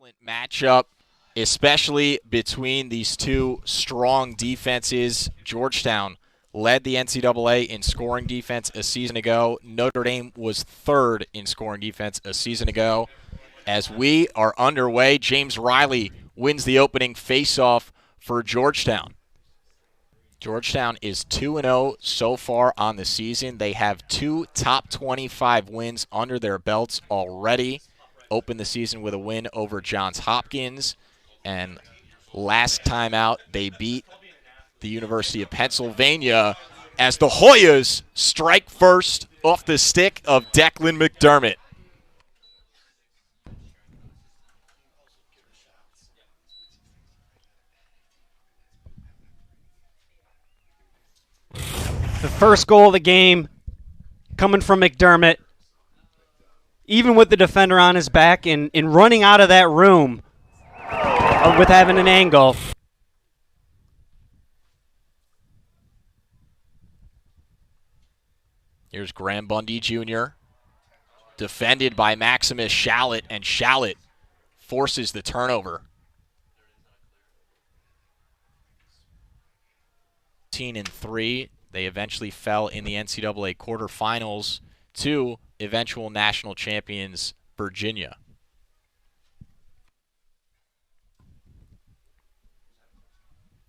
Excellent matchup, especially between these two strong defenses. Georgetown led the NCAA in scoring defense a season ago. Notre Dame was third in scoring defense a season ago. As we are underway, James Riley wins the opening faceoff for Georgetown. Georgetown is 2-0 so far on the season. They have two top 25 wins under their belts already. Opened the season with a win over Johns Hopkins. And last time out, they beat the University of Pennsylvania as the Hoyas strike first off the stick of Declan McDermott. The first goal of the game coming from McDermott. Even with the defender on his back and running out of that room with having an angle. Here's Graham Bundy Jr. defended by Maximus Shallot, and Shallot forces the turnover. 13-3. They eventually fell in the NCAA quarterfinals to eventual national champions Virginia.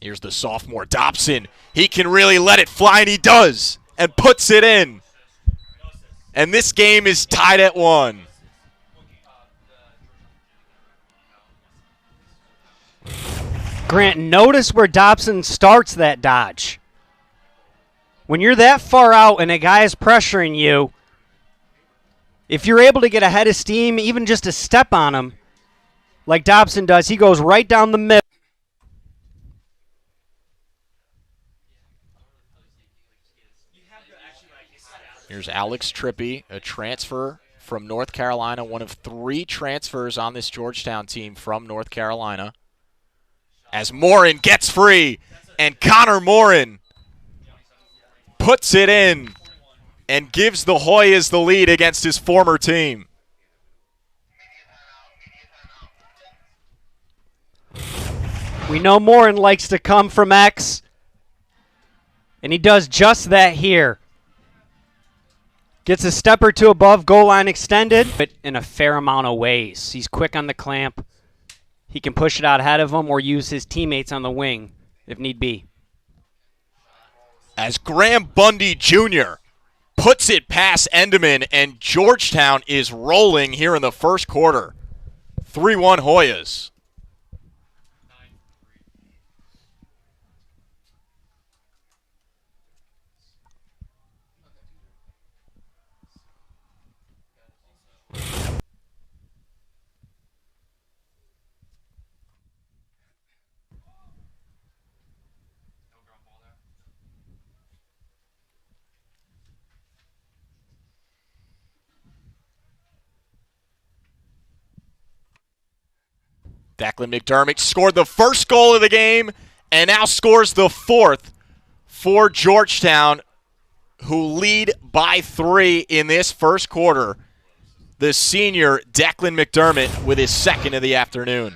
Here's the sophomore Dobson. He can really let it fly, and he does, and puts it in. And this game is tied at 1. Grant, notice where Dobson starts that dodge. When you're that far out and a guy is pressuring you, if you're able to get ahead of steam, even just a step on him, like Dobson does, he goes right down the middle. Here's Alex Trippi, a transfer from North Carolina, one of 3 transfers on this Georgetown team from North Carolina. As Morin gets free, and Connor Morin puts it in and gives the Hoyas the lead against his former team. We know Morin likes to come from X, and he does just that here. Gets a step or two above goal line extended, but in a fair amount of ways. He's quick on the clamp. He can push it out ahead of him or use his teammates on the wing if need be. As Graham Bundy Jr. puts it past Endeman, and Georgetown is rolling here in the first quarter. 3-1 Hoyas. Declan McDermott scored the first goal of the game and now scores the 4th for Georgetown, who lead by 3 in this first quarter. The senior Declan McDermott with his second of the afternoon.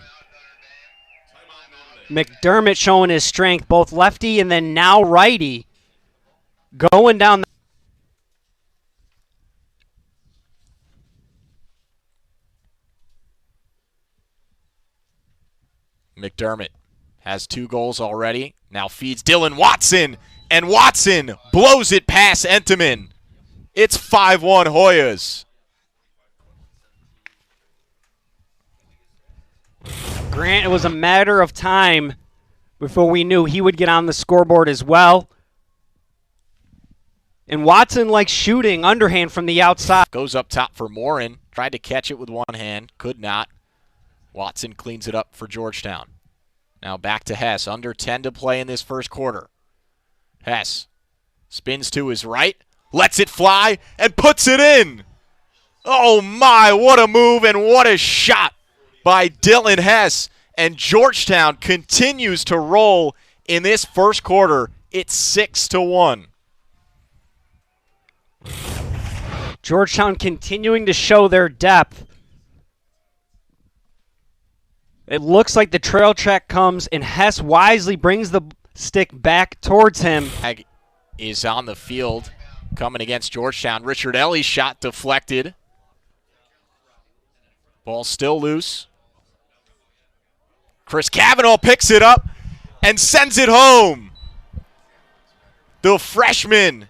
McDermott showing his strength, both lefty and then now righty, going down. McDermott has 2 goals already. Now feeds Dylan Watson, and Watson blows it past Enteman. It's 5-1 Hoyas. Grant, it was a matter of time before we knew he would get on the scoreboard as well. And Watson likes shooting underhand from the outside. Goes up top for Morin. Tried to catch it with one hand. Could not. Watson cleans it up for Georgetown. Now back to Hess. Under 10 to play in this first quarter. Hess spins to his right, lets it fly, and puts it in. Oh my, what a move and what a shot by Dylan Hess. And Georgetown continues to roll in this first quarter. It's 6-1. Georgetown continuing to show their depth. It looks like the trail check comes, and Hess wisely brings the stick back towards him. Is on the field coming against Georgetown. Richard Ellie's shot deflected. Ball still loose. Chris Cavanaugh picks it up and sends it home. The freshman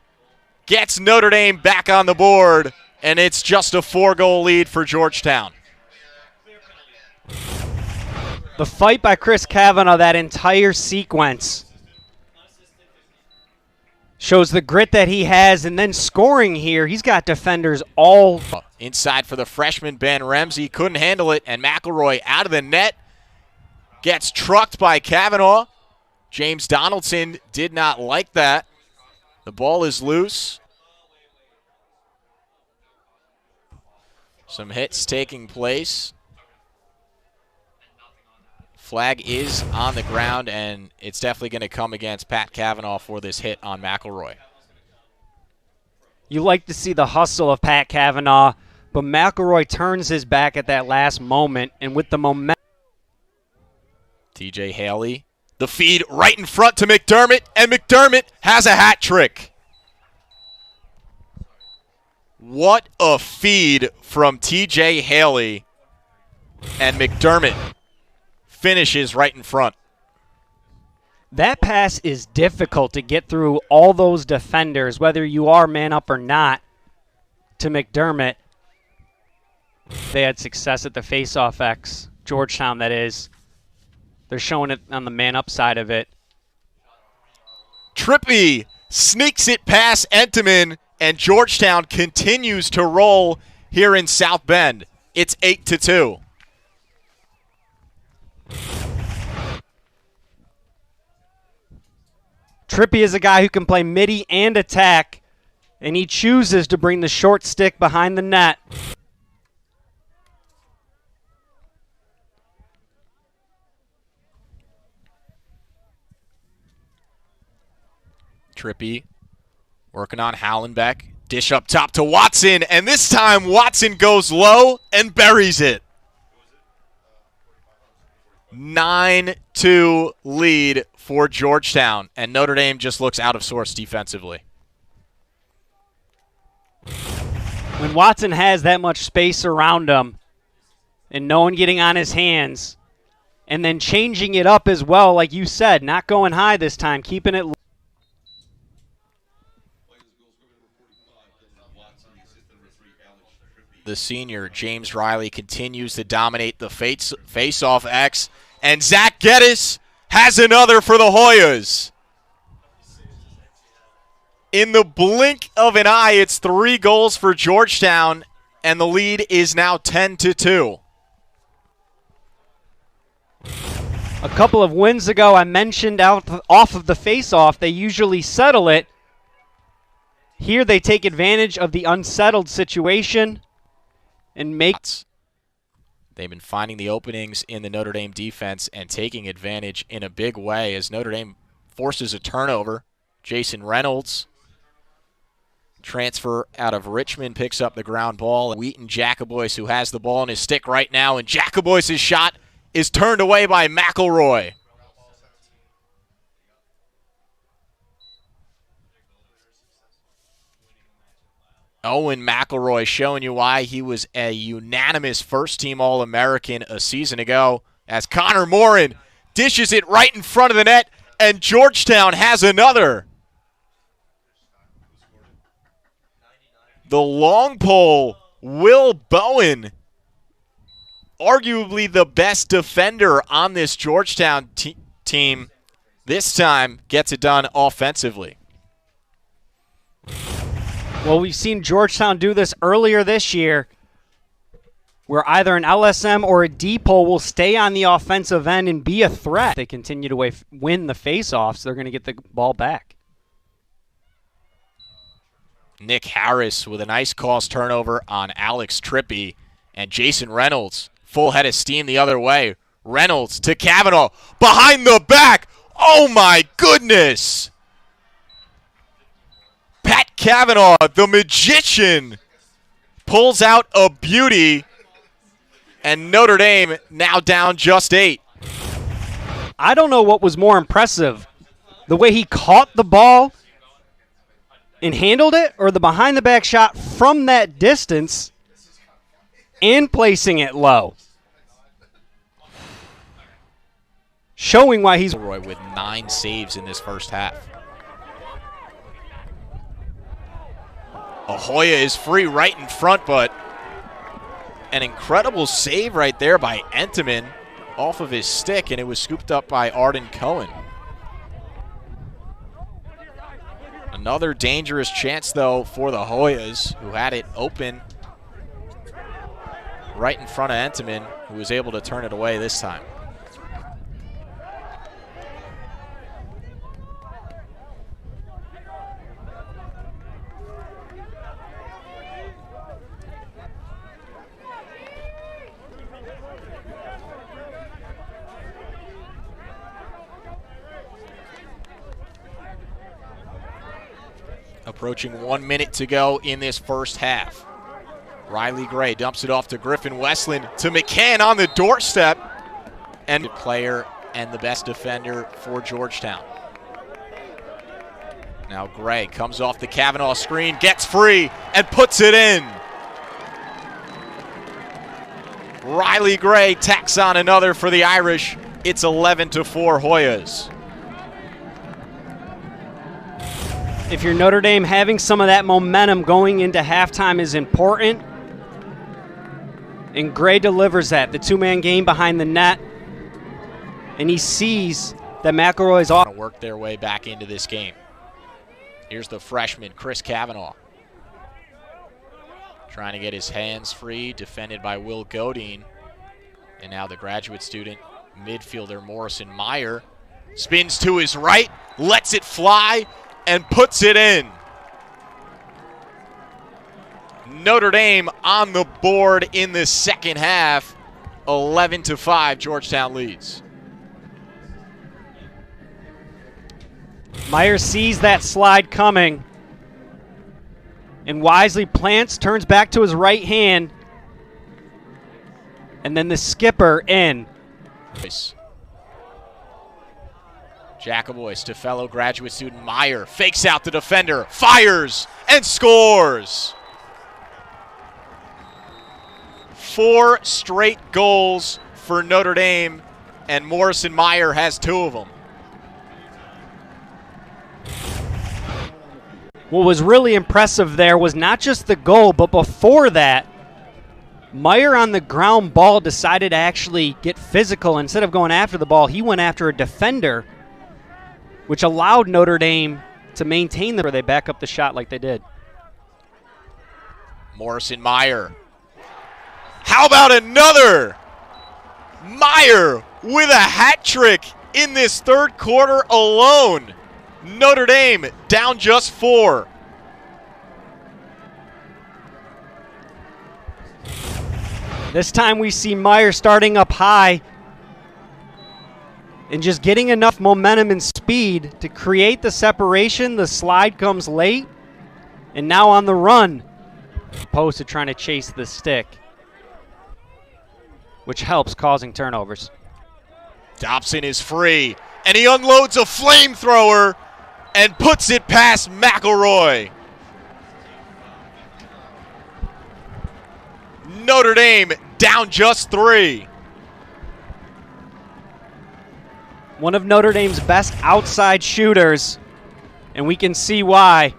gets Notre Dame back on the board, and it's just a 4-goal lead for Georgetown. The fight by Chris Cavanaugh, that entire sequence, shows the grit that he has, and then scoring here. He's got defenders all. Inside for the freshman, Ben Ramsey. Couldn't handle it, and McElroy out of the net. Gets trucked by Cavanaugh. James Donaldson did not like that. The ball is loose. Some hits taking place. Flag is on the ground, and it's definitely going to come against Pat Cavanaugh for this hit on McElroy. You like to see the hustle of Pat Cavanaugh, but McElroy turns his back at that last moment, and with the momentum. TJ Haley, the feed right in front to McDermott, and McDermott has a hat trick. What a feed from TJ Haley, and McDermott finishes right in front. That pass is difficult to get through all those defenders, whether you are man up or not, to McDermott. They had success at the face-off X, Georgetown that is. They're showing it on the man up side of it. Trippy sneaks it past Entenmann, and Georgetown continues to roll here in South Bend. It's 8-2. Trippy is a guy who can play midi and attack, and he chooses to bring the short stick behind the net. Trippy working on Hallenbeck. Dish up top to Watson, and this time Watson goes low and buries it. 9-2 lead for Georgetown, and Notre Dame just looks out of sorts defensively. When Watson has that much space around him and no one getting on his hands, and then changing it up as well, like you said, not going high this time, keeping it low. The senior, James Riley, continues to dominate the face-off X, and Zach Geddes has another for the Hoyas. In the blink of an eye, it's 3 goals for Georgetown, and the lead is now 10-2. A couple of wins ago, I mentioned off of the face-off, they usually settle it. Here they take advantage of the unsettled situation and make. They've been finding the openings in the Notre Dame defense and taking advantage in a big way as Notre Dame forces a turnover. Jason Reynolds, transfer out of Richmond, picks up the ground ball. Wheaton Jacobois, who has the ball in his stick right now, and Jacobois' shot is turned away by McElroy. Owen McElroy showing you why he was a unanimous first-team All-American a season ago as Connor Morin dishes it right in front of the net, and Georgetown has another. The long pole, Will Bowen, arguably the best defender on this Georgetown team, this time gets it done offensively. Well, we've seen Georgetown do this earlier this year, where either an LSM or a D-pole will stay on the offensive end and be a threat. They continue to win the face-offs, they're going to get the ball back. Nick Harris with a nice cross turnover on Alex Trippy, and Jason Reynolds, full head of steam the other way. Reynolds to Cavanaugh, behind the back. Oh my goodness! Pat Cavanaugh, the magician, pulls out a beauty And Notre Dame now down just 8. I don't know what was more impressive, the way he caught the ball and handled it, or the behind-the-back shot from that distance and placing it low. Showing why he's Roy with 9 saves in this first half. Ahoya is free right in front, but an incredible save right there by Entenmann off of his stick, and it was scooped up by Arden Cohen. Another dangerous chance, though, for the Hoyas, who had it open right in front of Entenmann, who was able to turn it away this time. Approaching 1 minute to go in this first half. Riley Gray dumps it off to Griffin Westland, to McCann on the doorstep. And the player and the best defender for Georgetown. Now Gray comes off the Kavanaugh screen, gets free, and puts it in. Riley Gray tacks on another for the Irish. It's 11-4 Hoyas. If you're Notre Dame, having some of that momentum going into halftime is important. And Gray delivers that. The two-man game behind the net. And he sees that McElroy's off. Work their way back into this game. Here's the freshman, Chris Kavanaugh. Trying to get his hands free, defended by Will Godine. And now the graduate student, midfielder Morrison Meyer, spins to his right, lets it fly, and puts it in. Notre Dame on the board in the second half. 11-5, Georgetown leads. Meyer sees that slide coming and wisely plants, turns back to his right hand, and then the skipper in. Jackaboys to fellow graduate student Meyer, fakes out the defender, fires, and scores. 4 straight goals for Notre Dame, and Morrison Meyer has 2 of them. What was really impressive there was not just the goal, but before that, Meyer on the ground ball decided to actually get physical. Instead of going after the ball, he went after a defender, which allowed Notre Dame to maintain where they back up the shot like they did. Morrison Meyer. How about another? Meyer with a hat trick in this third quarter alone. Notre Dame down just 4. This time we see Meyer starting up high and just getting enough momentum and speed to create the separation. The slide comes late, and now on the run, opposed to trying to chase the stick, which helps causing turnovers. Dobson is free, and he unloads a flamethrower and puts it past McElroy. Notre Dame down just 3. One of Notre Dame's best outside shooters, and we can see why.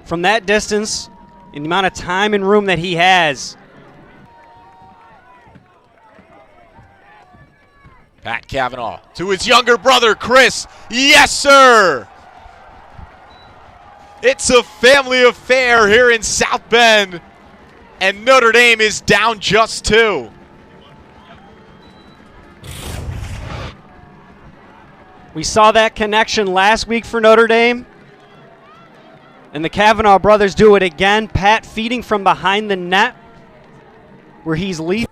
From that distance, in the amount of time and room that he has. Pat Kavanaugh to his younger brother, Chris. Yes, sir! It's a family affair here in South Bend, and Notre Dame is down just 2. We saw that connection last week for Notre Dame, and the Kavanaugh brothers do it again. Pat feeding from behind the net where he's leading.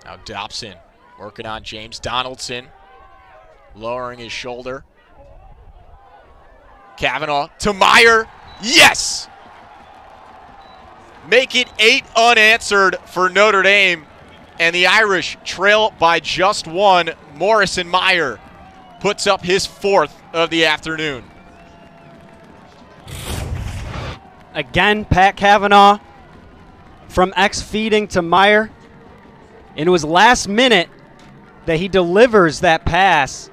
Now Dobson working on James Donaldson, lowering his shoulder. Kavanaugh to Meyer. Yes! make it 8 unanswered for Notre Dame, and the Irish trail by just 1. Morrison Meyer puts up his 4th of the afternoon. Again, Pat Cavanaugh from X feeding to Meyer. And it was last minute that he delivers that pass.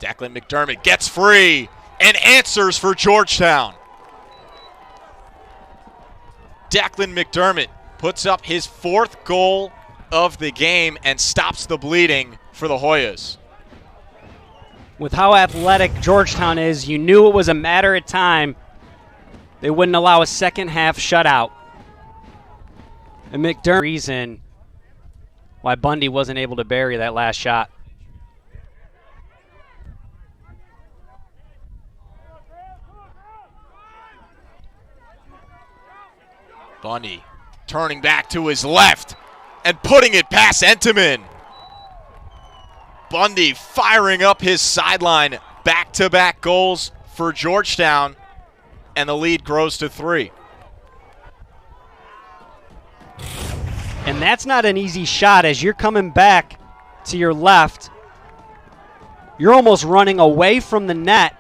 Declan McDermott gets free and answers for Georgetown. Declan McDermott puts up his 4th goal of the game and stops the bleeding for the Hoyas. With how athletic Georgetown is, you knew it was a matter of time. They wouldn't allow a second half shutout. And McDermott, reason why Bundy wasn't able to bury that last shot. Bundy turning back to his left and putting it past Entenmann. Bundy firing up his sideline. Back-to-back goals for Georgetown, and the lead grows to 3. And that's not an easy shot. As you're coming back to your left, you're almost running away from the net,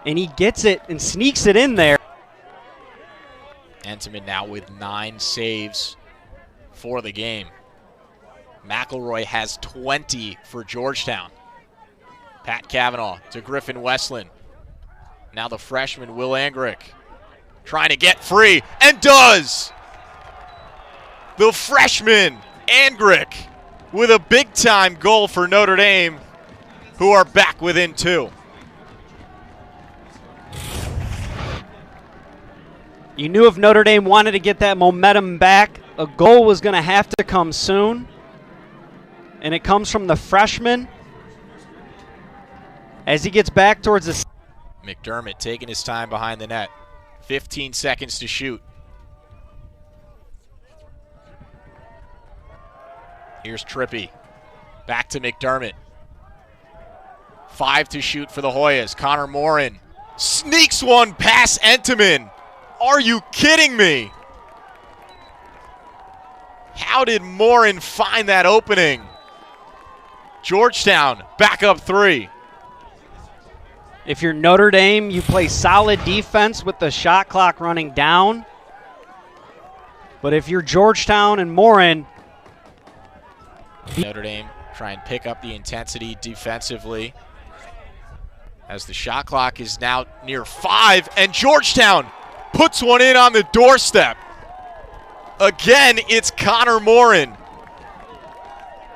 and he gets it and sneaks it in there. Entenmann now with 9 saves for the game. McElroy has 20 for Georgetown. Pat Cavanaugh to Griffin Westland. Now the freshman, Will Angrick, trying to get free, and does! The freshman, Angrick, with a big-time goal for Notre Dame, who are back within 2. You knew if Notre Dame wanted to get that momentum back, a goal was going to have to come soon. And it comes from the freshman as he gets back towards the... McDermott taking his time behind the net. 15 seconds to shoot. Here's Trippy. Back to McDermott. 5 to shoot for the Hoyas. Connor Morin sneaks one past Entenmann. Are you kidding me? How did Morin find that opening? Georgetown back up 3. If you're Notre Dame, you play solid defense with the shot clock running down. But if you're Georgetown and Morin... Notre Dame try and pick up the intensity defensively as the shot clock is now near 5, and Georgetown puts one in on the doorstep. Again, it's Connor Morin,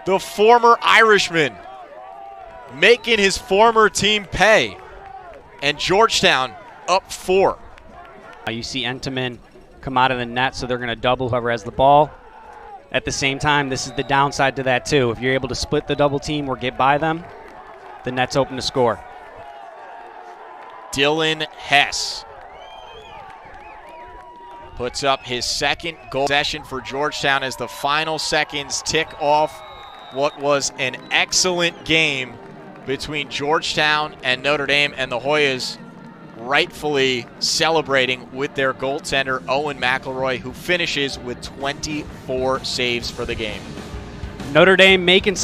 the former Irishman, making his former team pay. And Georgetown up 4. You see Entenmann come out of the net, so they're going to double whoever has the ball. At the same time, this is the downside to that too. If you're able to split the double team or get by them, the net's open to score. Dylan Hess puts up his 2nd goal possession for Georgetown as the final seconds tick off what was an excellent game between Georgetown and Notre Dame, and the Hoyas rightfully celebrating with their goaltender Owen McElroy, who finishes with 24 saves for the game. Notre Dame making some